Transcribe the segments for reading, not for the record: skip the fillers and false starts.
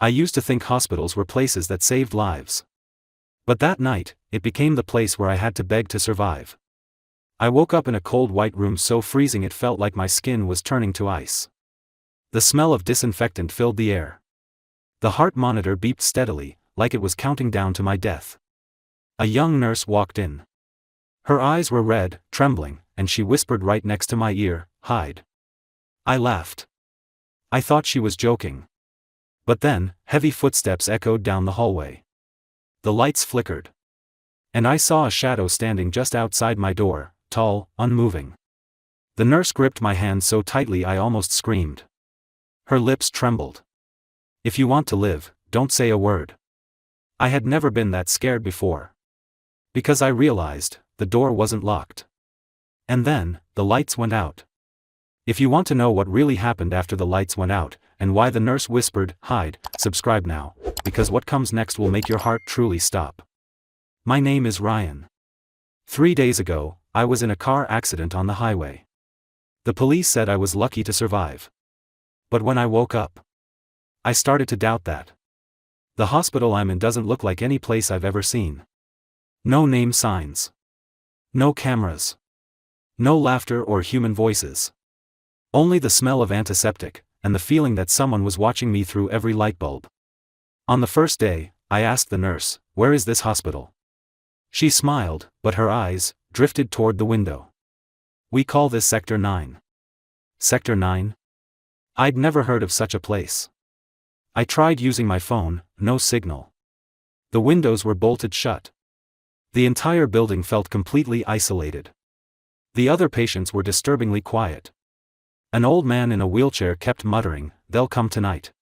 I used to think hospitals were places that saved lives. But that night, it became the place where I had to beg to survive. I woke up in a cold white room so freezing it felt like my skin was turning to ice. The smell of disinfectant filled the air. The heart monitor beeped steadily, like it was counting down to my death. A young nurse walked in. Her eyes were red, trembling, and she whispered right next to my ear, "Hide." I laughed. I thought she was joking. But then, heavy footsteps echoed down the hallway. The lights flickered. And I saw a shadow standing just outside my door, tall, unmoving. The nurse gripped my hand so tightly I almost screamed. Her lips trembled. "If you want to live, don't say a word." I had never been that scared before. Because I realized, the door wasn't locked. And then, the lights went out. If you want to know what really happened after the lights went out, and why the nurse whispered, "Hide," subscribe now, because what comes next will make your heart truly stop. My name is Ryan. 3 days ago, I was in a car accident on the highway. The police said I was lucky to survive. But when I woke up, I started to doubt that. The hospital I'm in doesn't look like any place I've ever seen. No name signs. No cameras. No laughter or human voices. Only the smell of antiseptic, and the feeling that someone was watching me through every light bulb. On the first day, I asked the nurse, "Where is this hospital?" She smiled, but her eyes drifted toward the window. "We call this Sector 9. Sector 9? I'd never heard of such a place. I tried using my phone, no signal. The windows were bolted shut. The entire building felt completely isolated. The other patients were disturbingly quiet. An old man in a wheelchair kept muttering, "They'll come tonight."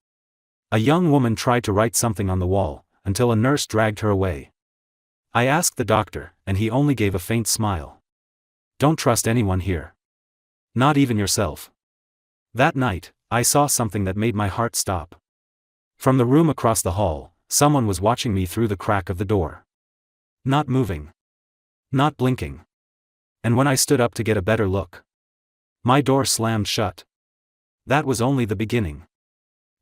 A young woman tried to write something on the wall, until a nurse dragged her away. I asked the doctor, and he only gave a faint smile. "Don't trust anyone here. Not even yourself." That night, I saw something that made my heart stop. From the room across the hall, someone was watching me through the crack of the door. Not moving. Not blinking. And when I stood up to get a better look, my door slammed shut. That was only the beginning.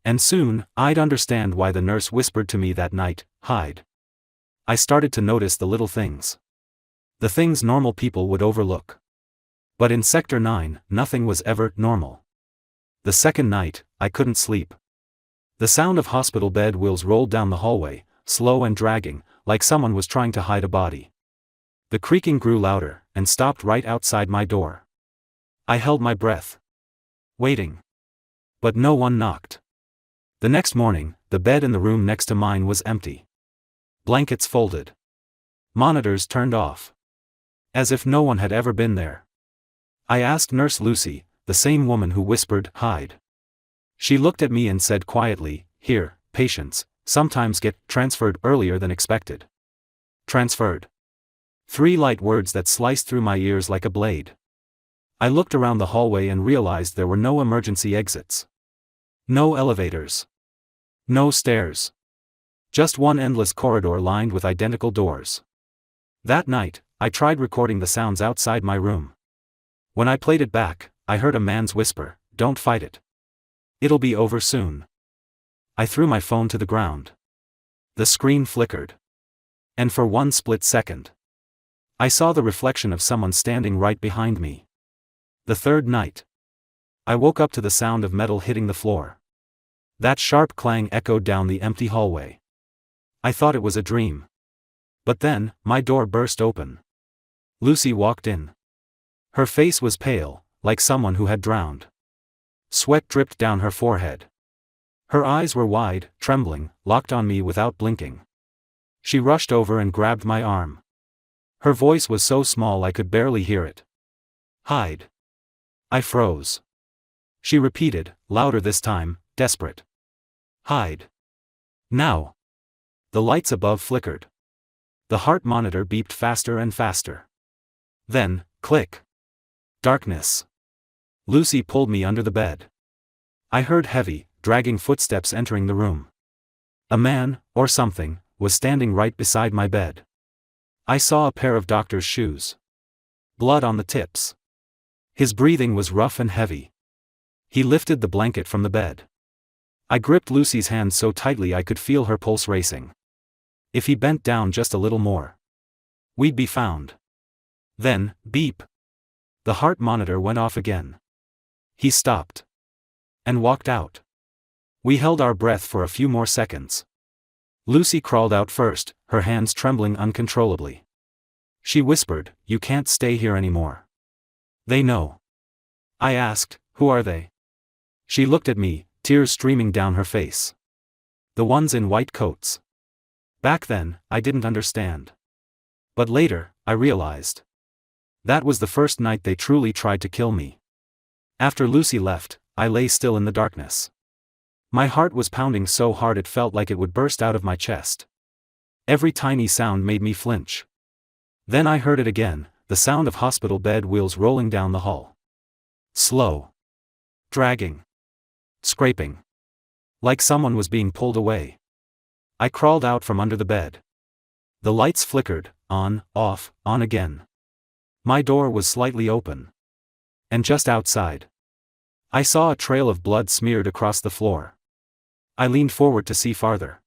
And soon, I'd understand why the nurse whispered to me that night, "Hide." I started to notice the little things. The things normal people would overlook. But in Sector 9, nothing was ever normal. The second night, I couldn't sleep. The sound of hospital bed wheels rolled down the hallway, slow and dragging, like someone was trying to hide a body. The creaking grew louder, and stopped right outside my door. I held my breath. Waiting. But no one knocked. The next morning, the bed in the room next to mine was empty. Blankets folded. Monitors turned off. As if no one had ever been there. I asked Nurse Lucy, the same woman who whispered, "Hide." She looked at me and said quietly, "Here, patients sometimes get transferred earlier than expected." Transferred. 3 light words that sliced through my ears like a blade. I looked around the hallway and realized there were no emergency exits. No elevators. No stairs. Just one endless corridor lined with identical doors. That night, I tried recording the sounds outside my room. When I played it back, I heard a man's whisper, "Don't fight it. It'll be over soon." I threw my phone to the ground. The screen flickered. And for one split second, I saw the reflection of someone standing right behind me. The third night, I woke up to the sound of metal hitting the floor. That sharp clang echoed down the empty hallway. I thought it was a dream. But then, my door burst open. Lucy walked in. Her face was pale, like someone who had drowned. Sweat dripped down her forehead. Her eyes were wide, trembling, locked on me without blinking. She rushed over and grabbed my arm. Her voice was so small I could barely hear it. "Hide." I froze. She repeated, louder this time, desperate. "Hide. Now." The lights above flickered. The heart monitor beeped faster and faster. Then, click. Darkness. Lucy pulled me under the bed. I heard heavy, dragging footsteps entering the room. A man, or something, was standing right beside my bed. I saw a pair of doctor's shoes. Blood on the tips. His breathing was rough and heavy. He lifted the blanket from the bed. I gripped Lucy's hand so tightly I could feel her pulse racing. If he bent down just a little more, we'd be found. Then, beep. The heart monitor went off again. He stopped. And walked out. We held our breath for a few more seconds. Lucy crawled out first, her hands trembling uncontrollably. She whispered, "You can't stay here anymore." "They know." I asked, "Who are they?" She looked at me, tears streaming down her face. "The ones in white coats." Back then, I didn't understand. But later, I realized. That was the first night they truly tried to kill me. After Lucy left, I lay still in the darkness. My heart was pounding so hard it felt like it would burst out of my chest. Every tiny sound made me flinch. Then I heard it again, the sound of hospital bed wheels rolling down the hall. Slow. Dragging. Scraping. Like someone was being pulled away. I crawled out from under the bed. The lights flickered, on, off, on again. My door was slightly open. And just outside, I saw a trail of blood smeared across the floor. I leaned forward to see farther.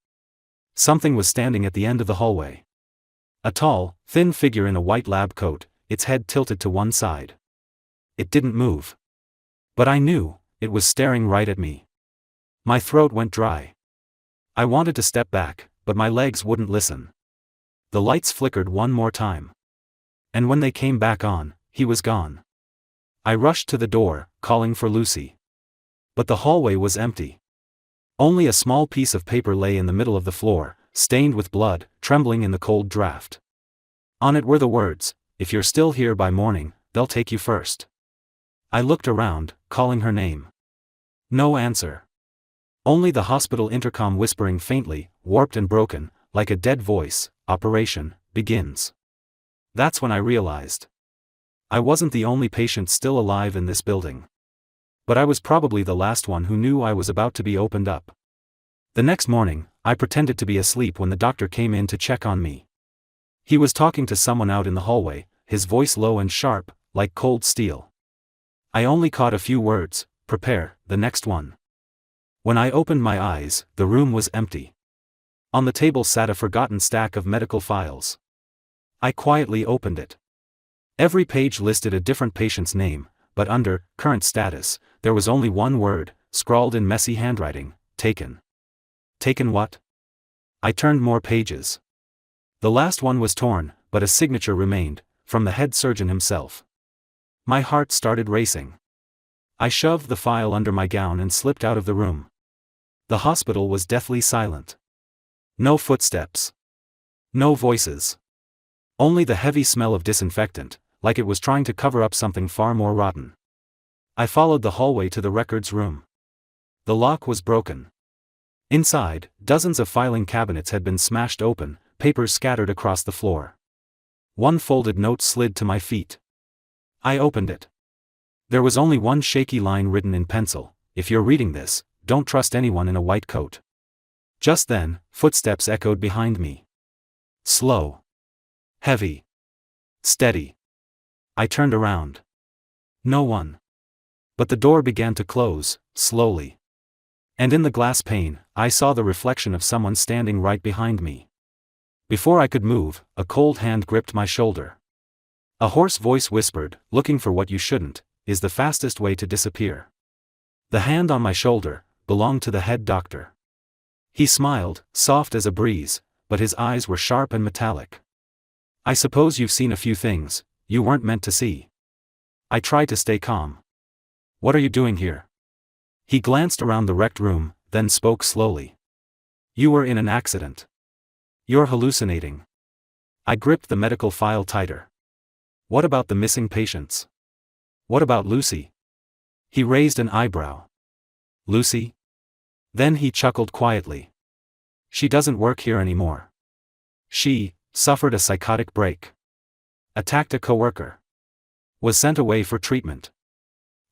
Something was standing at the end of the hallway. A tall, thin figure in a white lab coat, its head tilted to one side. It didn't move. But I knew, it was staring right at me. My throat went dry. I wanted to step back, but my legs wouldn't listen. The lights flickered one more time. And when they came back on, he was gone. I rushed to the door, calling for Lucy. But the hallway was empty. Only a small piece of paper lay in the middle of the floor, stained with blood, trembling in the cold draft. On it were the words, "If you're still here by morning, they'll take you first." I looked around, calling her name. No answer. Only the hospital intercom whispering faintly, warped and broken, like a dead voice, "Operation begins." That's when I realized. I wasn't the only patient still alive in this building. But I was probably the last one who knew I was about to be opened up. The next morning, I pretended to be asleep when the doctor came in to check on me. He was talking to someone out in the hallway, his voice low and sharp, like cold steel. I only caught a few words, "Prepare, the next one." When I opened my eyes, the room was empty. On the table sat a forgotten stack of medical files. I quietly opened it. Every page listed a different patient's name, but under "current status," there was only one word, scrawled in messy handwriting, "Taken." Taken what? I turned more pages. The last one was torn, but a signature remained, from the head surgeon himself. My heart started racing. I shoved the file under my gown and slipped out of the room. The hospital was deathly silent. No footsteps. No voices. Only the heavy smell of disinfectant, like it was trying to cover up something far more rotten. I followed the hallway to the records room. The lock was broken. Inside, dozens of filing cabinets had been smashed open, papers scattered across the floor. One folded note slid to my feet. I opened it. There was only one shaky line written in pencil: "If you're reading this, don't trust anyone in a white coat." Just then, footsteps echoed behind me. Slow. Heavy. Steady. I turned around. No one. But the door began to close, slowly. And in the glass pane, I saw the reflection of someone standing right behind me. Before I could move, a cold hand gripped my shoulder. A hoarse voice whispered, "Looking for what you shouldn't, is the fastest way to disappear." The hand on my shoulder belonged to the head doctor. He smiled, soft as a breeze, but his eyes were sharp and metallic. "I suppose you've seen a few things you weren't meant to see." I tried to stay calm. "What are you doing here?" He glanced around the wrecked room, then spoke slowly. "You were in an accident. You're hallucinating." I gripped the medical file tighter. "What about the missing patients? What about Lucy?" He raised an eyebrow. "Lucy?" Then he chuckled quietly. "She doesn't work here anymore. She suffered a psychotic break. Attacked a coworker. Was sent away for treatment."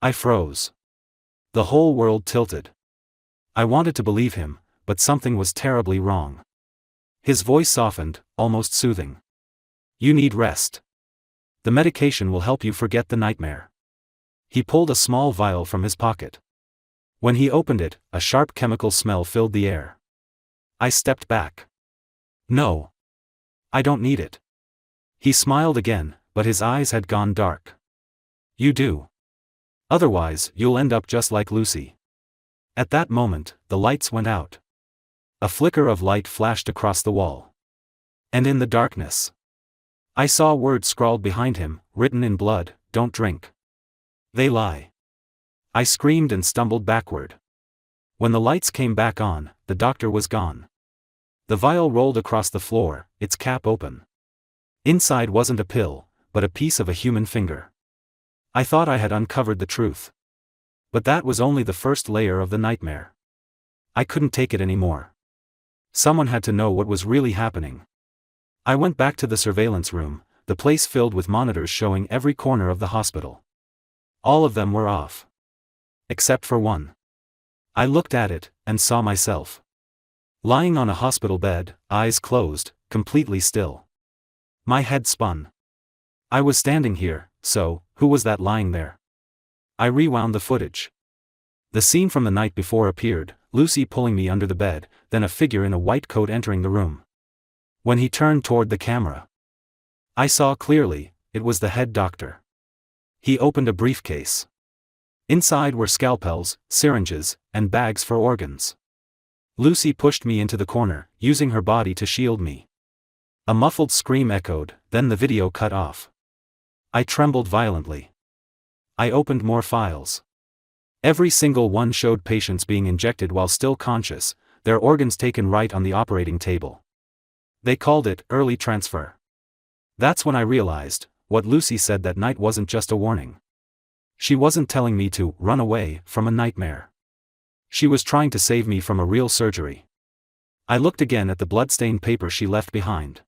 I froze. The whole world tilted. I wanted to believe him, but something was terribly wrong. His voice softened, almost soothing. "You need rest. The medication will help you forget the nightmare." He pulled a small vial from his pocket. When he opened it, a sharp chemical smell filled the air. I stepped back. No. I don't need it. He smiled again, but his eyes had gone dark. You do. Otherwise, you'll end up just like Lucy. At that moment, the lights went out. A flicker of light flashed across the wall. And in the darkness, I saw words scrawled behind him, written in blood, "Don't drink. They lie." I screamed and stumbled backward. When the lights came back on, the doctor was gone. The vial rolled across the floor, its cap open. Inside wasn't a pill, but a piece of a human finger. I thought I had uncovered the truth. But that was only the first layer of the nightmare. I couldn't take it anymore. Someone had to know what was really happening. I went back to the surveillance room, the place filled with monitors showing every corner of the hospital. All of them were off. Except for one. I looked at it, and saw myself. Lying on a hospital bed, eyes closed, completely still. My head spun. I was standing here, so, who was that lying there? I rewound the footage. The scene from the night before appeared, Lucy pulling me under the bed, then a figure in a white coat entering the room. When he turned toward the camera, I saw clearly, it was the head doctor. He opened a briefcase. Inside were scalpels, syringes, and bags for organs. Lucy pushed me into the corner, using her body to shield me. A muffled scream echoed, then the video cut off. I trembled violently. I opened more files. Every single one showed patients being injected while still conscious, their organs taken right on the operating table. They called it early transfer. That's when I realized, what Lucy said that night wasn't just a warning. She wasn't telling me to run away from a nightmare. She was trying to save me from a real surgery. I looked again at the blood-stained paper she left behind.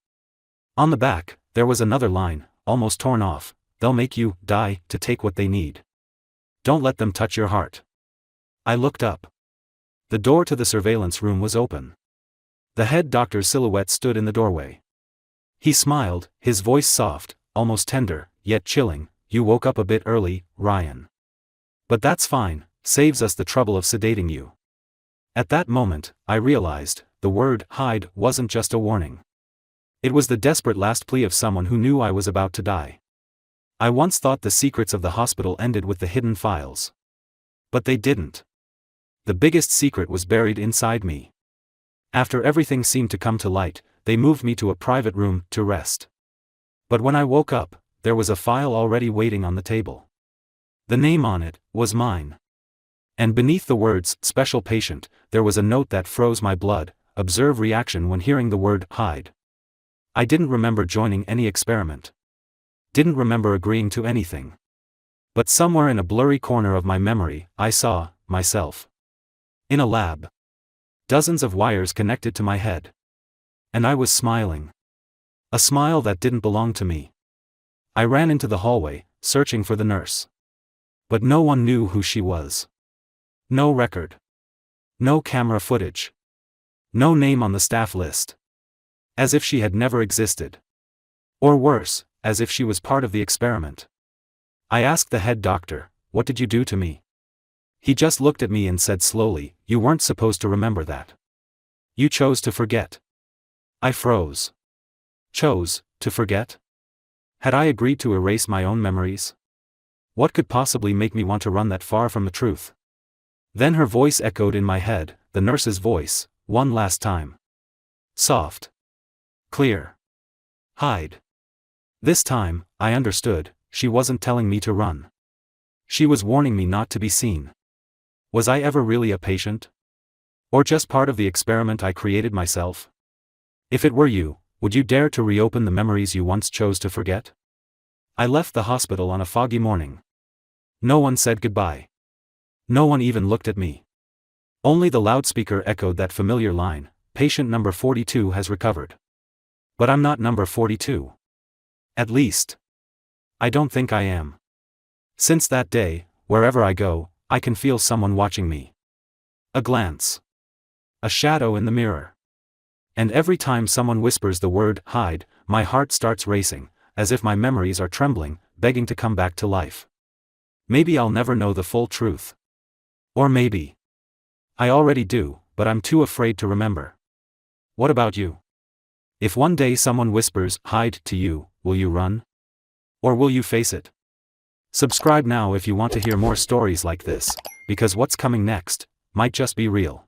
On the back, there was another line, almost torn off: "They'll make you die to take what they need. Don't let them touch your heart." I looked up. The door to the surveillance room was open. The head doctor's silhouette stood in the doorway. He smiled, his voice soft, almost tender, yet chilling. "You woke up a bit early, Ryan. But that's fine, saves us the trouble of sedating you." At that moment, I realized, the word hide wasn't just a warning. It was the desperate last plea of someone who knew I was about to die. I once thought the secrets of the hospital ended with the hidden files. But they didn't. The biggest secret was buried inside me. After everything seemed to come to light, they moved me to a private room to rest. But when I woke up, there was a file already waiting on the table. The name on it was mine. And beneath the words, "Special Patient," there was a note that froze my blood: "Observe reaction when hearing the word hide." I didn't remember joining any experiment. Didn't remember agreeing to anything. But somewhere in a blurry corner of my memory, I saw myself. In a lab. Dozens of wires connected to my head. And I was smiling. A smile that didn't belong to me. I ran into the hallway, searching for the nurse. But no one knew who she was. No record. No camera footage. No name on the staff list. As if she had never existed. Or worse, as if she was part of the experiment. I asked the head doctor, "What did you do to me?" He just looked at me and said slowly, "You weren't supposed to remember that. You chose to forget." I froze. Chose to forget? Had I agreed to erase my own memories? What could possibly make me want to run that far from the truth? Then her voice echoed in my head, the nurse's voice, one last time. Soft. Clear. Hide. This time, I understood, she wasn't telling me to run. She was warning me not to be seen. Was I ever really a patient? Or just part of the experiment I created myself? If it were you, would you dare to reopen the memories you once chose to forget? I left the hospital on a foggy morning. No one said goodbye. No one even looked at me. Only the loudspeaker echoed that familiar line, "Patient number 42 has recovered." But I'm not number 42. At least, I don't think I am. Since that day, wherever I go, I can feel someone watching me. A glance. A shadow in the mirror. And every time someone whispers the word hide, my heart starts racing, as if my memories are trembling, begging to come back to life. Maybe I'll never know the full truth. Or maybe I already do, but I'm too afraid to remember. What about you? If one day someone whispers, hide, to you, will you run? Or will you face it? Subscribe now if you want to hear more stories like this, because what's coming next might just be real.